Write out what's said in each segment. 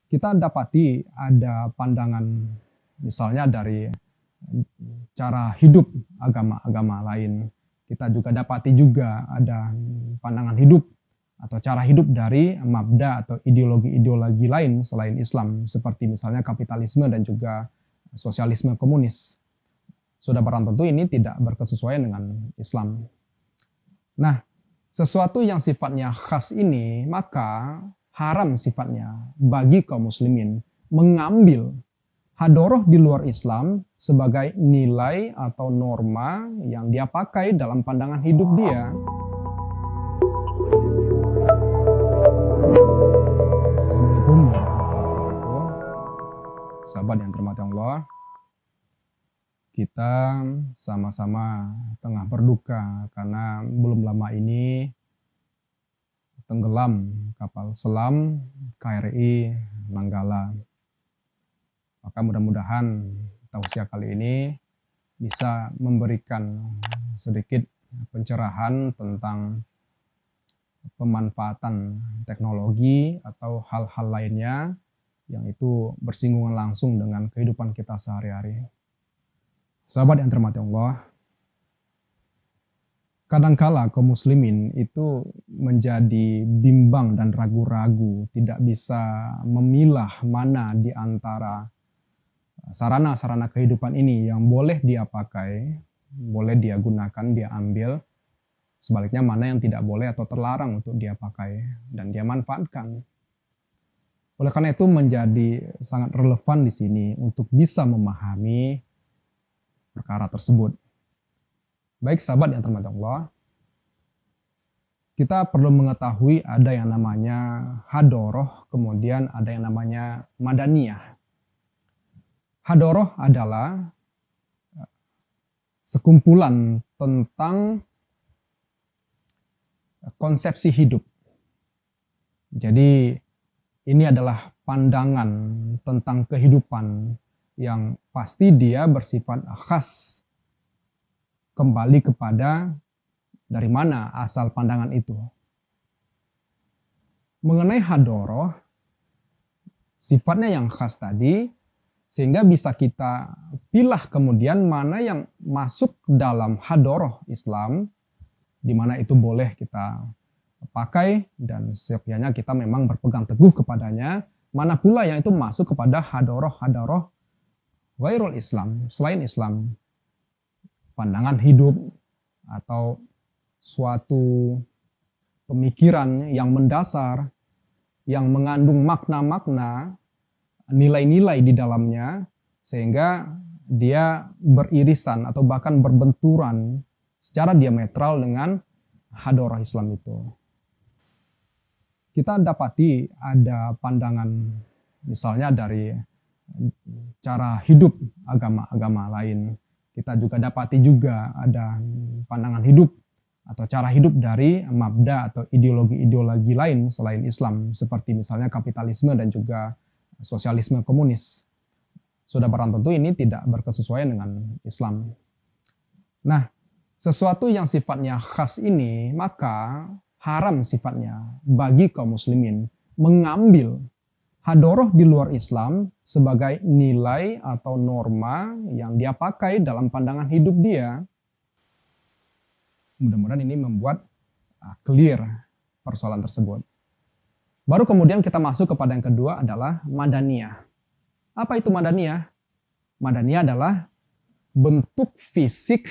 Kita dapati ada pandangan misalnya dari cara hidup agama-agama lain. Kita juga dapati juga ada pandangan hidup atau cara hidup dari mabda atau ideologi-ideologi lain selain Islam, seperti misalnya kapitalisme dan juga sosialisme komunis. Sudah barang tentu ini tidak berkesesuaian dengan Islam. Nah, sesuatu yang sifatnya khas ini maka haram sifatnya bagi kaum muslimin mengambil hadoroh di luar Islam sebagai nilai atau norma yang dia pakai dalam pandangan hidup dia. Assalamualaikum warahmatullahi wabarakatuh. Sahabat yang terhormati Allah, kita sama-sama tengah berduka karena belum lama ini tenggelam kapal selam KRI Nanggala. Maka mudah-mudahan tausiah kali ini bisa memberikan sedikit pencerahan tentang pemanfaatan teknologi atau hal-hal lainnya yang itu bersinggungan langsung dengan kehidupan kita sehari-hari. Sahabat yang terhormati Allah, kadangkala kaum muslimin itu menjadi bimbang dan ragu-ragu, tidak bisa memilah mana di antara sarana-sarana kehidupan ini yang boleh dia pakai, boleh dia gunakan, dia ambil, sebaliknya mana yang tidak boleh atau terlarang untuk dia pakai dan dia manfaatkan. Oleh karena itu menjadi sangat relevan di sini untuk bisa memahami perkara tersebut. Baik sahabat yang terhormati Allah, kita perlu mengetahui ada yang namanya hadoroh, kemudian ada yang namanya madaniyah. Hadoroh adalah sekumpulan tentang konsepsi hidup. Jadi ini adalah pandangan tentang kehidupan yang pasti dia bersifat khas, kembali kepada dari mana asal pandangan itu. Mengenai hadoroh, sifatnya yang khas tadi, sehingga bisa kita pilih kemudian mana yang masuk dalam hadoroh Islam, di mana itu boleh kita pakai dan seyogyanya kita memang berpegang teguh kepadanya, mana pula yang itu masuk kepada hadoroh-hadoroh ghairul Islam, selain Islam, pandangan hidup atau suatu pemikiran yang mendasar, yang mengandung makna-makna, nilai-nilai di dalamnya, sehingga dia beririsan atau bahkan berbenturan secara diametral dengan hadoroh Islam itu. Kita dapati ada pandangan misalnya dari cara hidup agama-agama lain. Kita juga dapati juga ada pandangan hidup atau cara hidup dari mabda atau ideologi-ideologi lain selain Islam, seperti misalnya kapitalisme dan juga sosialisme komunis. Sudah barang tentu ini tidak berkesesuaian dengan Islam. Nah, sesuatu yang sifatnya khas ini maka haram sifatnya bagi kaum muslimin mengambil hadoroh di luar Islam sebagai nilai atau norma yang dia pakai dalam pandangan hidup dia. Mudah-mudahan ini membuat clear persoalan tersebut. Baru kemudian kita masuk kepada yang kedua adalah madaniyah. Apa itu madaniyah? Madaniyah adalah bentuk fisik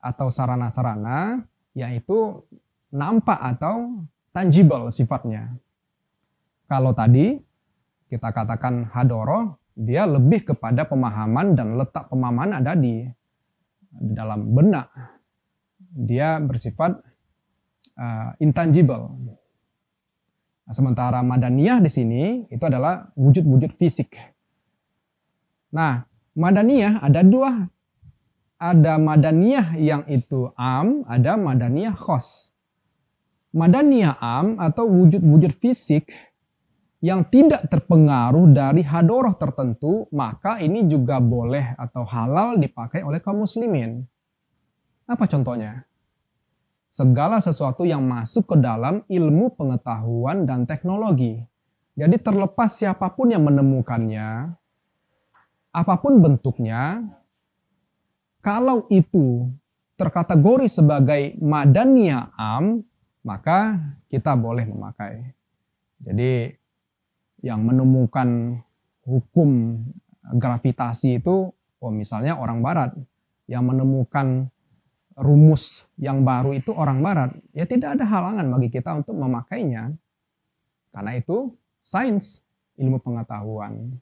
atau sarana-sarana yang itu nampak atau tangible sifatnya. Kalau tadi kita katakan hadoroh, dia lebih kepada pemahaman dan letak pemahaman ada di dalam benak. Dia bersifat intangible. Nah, sementara madaniyah di sini itu adalah wujud-wujud fisik. Nah, madaniyah ada dua. Ada madaniyah yang itu am, ada madaniyah khos. Madaniyah am atau wujud-wujud fisik yang tidak terpengaruh dari hadoroh tertentu, maka ini juga boleh atau halal dipakai oleh kaum muslimin. Apa contohnya? Segala sesuatu yang masuk ke dalam ilmu pengetahuan dan teknologi. Jadi terlepas siapapun yang menemukannya, apapun bentuknya, kalau itu terkategori sebagai madaniyah am, maka kita boleh memakai. Jadi yang menemukan hukum gravitasi itu, misalnya orang barat. Yang menemukan rumus yang baru itu orang barat. Ya tidak ada halangan bagi kita untuk memakainya. Karena itu sains, ilmu pengetahuan.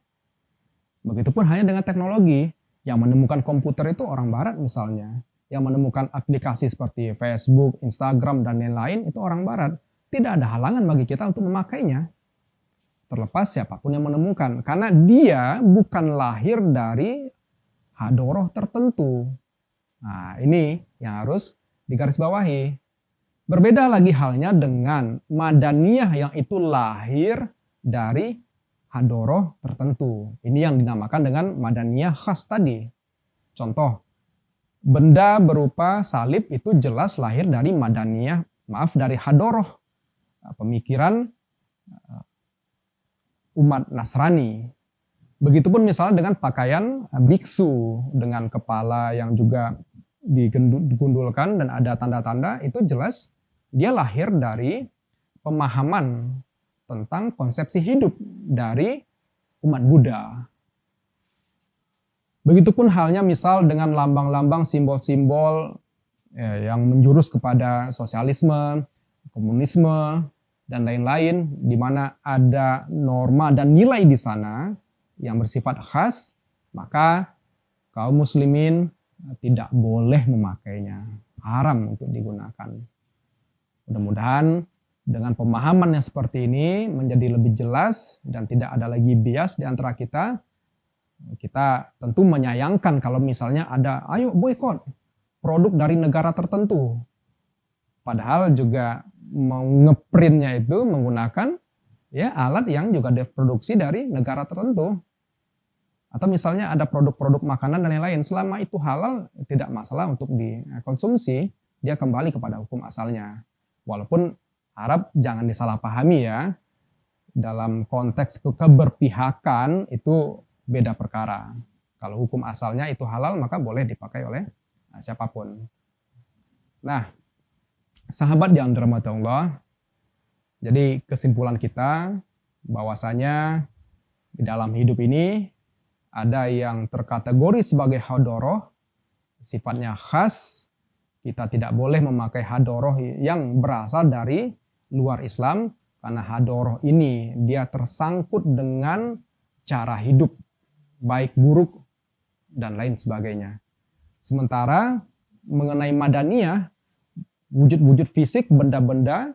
Begitupun hanya dengan teknologi. Yang menemukan komputer itu orang barat misalnya. Yang menemukan aplikasi seperti Facebook, Instagram, dan lain-lain itu orang barat. Tidak ada halangan bagi kita untuk memakainya. Terlepas siapapun yang menemukan. Karena dia bukan lahir dari hadoroh tertentu. Nah, ini yang harus digarisbawahi. Berbeda lagi halnya dengan madaniyah yang itu lahir dari hadoroh tertentu. Ini yang dinamakan dengan madaniyah khas tadi. Contoh, benda berupa salib itu jelas lahir dari madaniyah, dari hadoroh pemikiran umat Nasrani. Begitupun misalnya dengan pakaian biksu dengan kepala yang juga digundulkan dan ada tanda-tanda, itu jelas dia lahir dari pemahaman tentang konsepsi hidup dari umat Buddha. Begitupun halnya misal dengan lambang-lambang simbol-simbol yang menjurus kepada sosialisme, komunisme, dan lain-lain, di mana ada norma dan nilai di sana yang bersifat khas, maka kaum muslimin tidak boleh memakainya. Haram untuk digunakan. Mudah-mudahan dengan pemahaman yang seperti ini menjadi lebih jelas dan tidak ada lagi bias di antara kita. Kita tentu menyayangkan kalau misalnya ada, ayo boikot produk dari negara tertentu. Padahal juga mau ngeprintnya itu menggunakan alat yang juga diproduksi dari negara tertentu. Atau misalnya ada produk-produk makanan dan lain-lain, selama itu halal tidak masalah untuk dikonsumsi, dia kembali kepada hukum asalnya. Walaupun harap jangan disalahpahami ya, dalam konteks keberpihakan itu beda perkara. Kalau hukum asalnya itu halal maka boleh dipakai oleh siapapun. Nah, sahabat yang dirahmati Allah, jadi kesimpulan kita bahwasanya di dalam hidup ini ada yang terkategori sebagai hadoroh, sifatnya khas. Kita tidak boleh memakai hadoroh yang berasal dari luar Islam, karena hadoroh ini dia tersangkut dengan cara hidup, baik buruk, dan lain sebagainya. Sementara mengenai madaniyah, wujud-wujud fisik, benda-benda,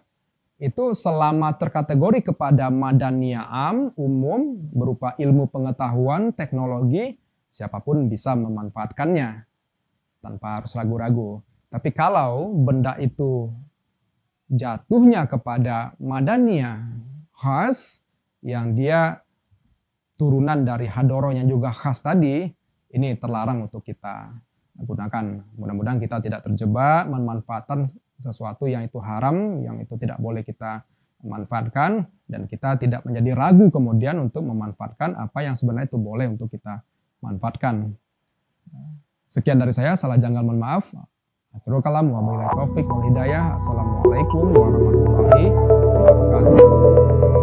itu selama terkategori kepada madaniyah am, umum, berupa ilmu pengetahuan, teknologi, siapapun bisa memanfaatkannya tanpa harus ragu-ragu. Tapi kalau benda itu jatuhnya kepada madaniyah khas, yang dia turunan dari hadoroh yang juga khas tadi, ini terlarang untuk kita gunakan. Mudah-mudahan kita tidak terjebak memanfaatkan sesuatu yang itu haram, yang itu tidak boleh kita manfaatkan, dan kita tidak menjadi ragu kemudian untuk memanfaatkan apa yang sebenarnya itu boleh untuk kita manfaatkan. Sekian dari saya, salah janggal mohon maaf. Akhirul kalam wa billahi taufiq wal hidayah. Assalamualaikum warahmatullahi wabarakatuh.